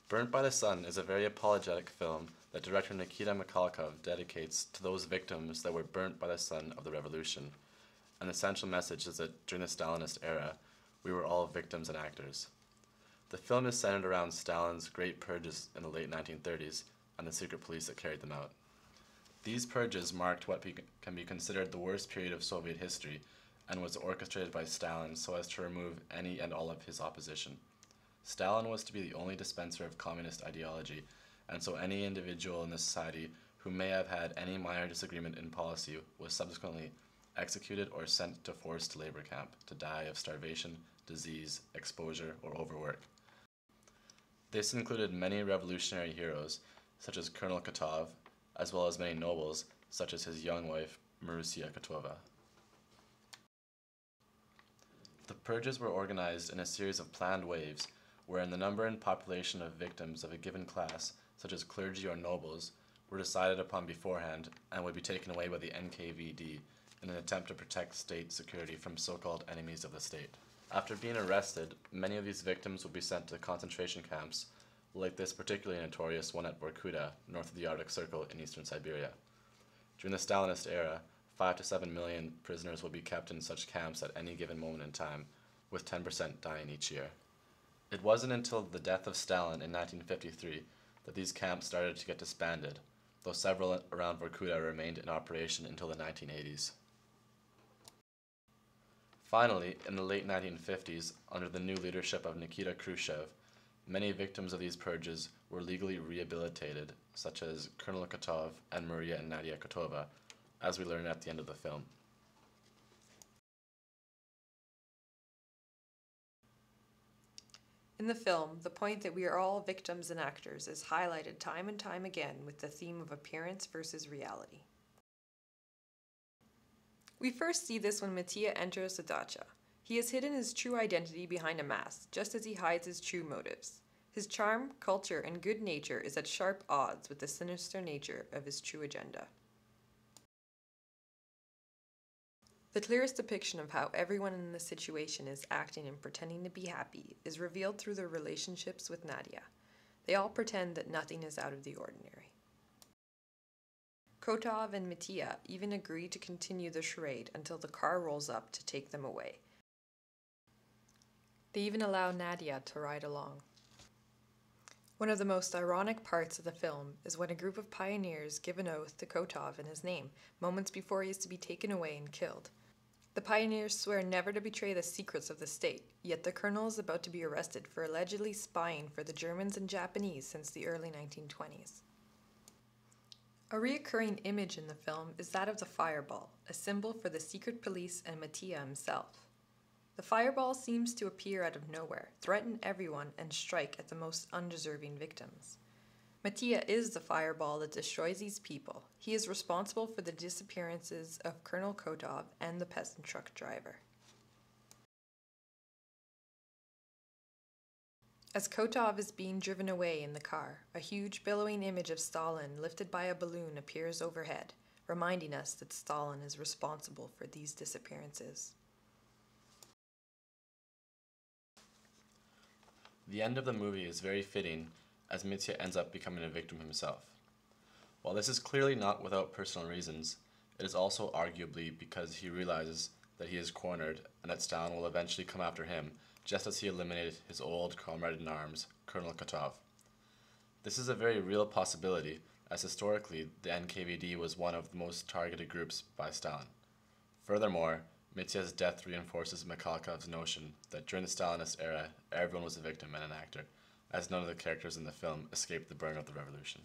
Burnt by the Sun is a very apologetic film that director Nikita Mikhalkov dedicates to those victims that were burnt by the sun of the revolution. An essential message is that during the Stalinist era, we were all victims and actors. The film is centered around Stalin's great purges in the late 1930s and the secret police that carried them out. These purges marked what can be considered the worst period of Soviet history and was orchestrated by Stalin so as to remove any and all of his opposition. Stalin was to be the only dispenser of communist ideology, and so any individual in the society who may have had any minor disagreement in policy was subsequently executed or sent to forced labor camp to die of starvation, disease, exposure, or overwork. This included many revolutionary heroes, such as Colonel Kotov, as well as many nobles, such as his young wife, Marusia Kotova. The purges were organized in a series of planned waves, wherein the number and population of victims of a given class, such as clergy or nobles, were decided upon beforehand and would be taken away by the NKVD in an attempt to protect state security from so-called enemies of the state. After being arrested, many of these victims would be sent to concentration camps, like this particularly notorious one at Vorkuta, north of the Arctic Circle in eastern Siberia. During the Stalinist era, 5 to 7 million prisoners would be kept in such camps at any given moment in time, with 10% dying each year. It wasn't until the death of Stalin in 1953 that these camps started to get disbanded, though several around Vorkuta remained in operation until the 1980s. Finally, in the late 1950s, under the new leadership of Nikita Khrushchev, many victims of these purges were legally rehabilitated, such as Colonel Kotov and Maria and Nadia Kotova, as we learn at the end of the film. In the film, the point that we are all victims and actors is highlighted time and time again with the theme of appearance versus reality. We first see this when Mitya enters the dacha. He has hidden his true identity behind a mask, just as he hides his true motives. His charm, culture, and good nature is at sharp odds with the sinister nature of his true agenda. The clearest depiction of how everyone in the situation is acting and pretending to be happy is revealed through their relationships with Nadia. They all pretend that nothing is out of the ordinary. Kotov and Mitya even agree to continue the charade until the car rolls up to take them away. They even allow Nadia to ride along. One of the most ironic parts of the film is when a group of pioneers give an oath to Kotov in his name, moments before he is to be taken away and killed. The pioneers swear never to betray the secrets of the state, yet the colonel is about to be arrested for allegedly spying for the Germans and Japanese since the early 1920s. A recurring image in the film is that of the fireball, a symbol for the secret police and Mitya himself. The fireball seems to appear out of nowhere, threaten everyone, and strike at the most undeserving victims. Mitya is the fireball that destroys these people. He is responsible for the disappearances of Colonel Kotov and the peasant truck driver. As Kotov is being driven away in the car, a huge billowing image of Stalin lifted by a balloon appears overhead, reminding us that Stalin is responsible for these disappearances. The end of the movie is very fitting, as Mitya ends up becoming a victim himself. While this is clearly not without personal reasons, it is also arguably because he realizes that he is cornered and that Stalin will eventually come after him, just as he eliminated his old comrade-in-arms, Colonel Kotov. This is a very real possibility, as historically the NKVD was one of the most targeted groups by Stalin. Furthermore, Mitya's death reinforces Mikhalkov's notion that during the Stalinist era, everyone was a victim and an actor, as none of the characters in the film escaped the burn of the revolution.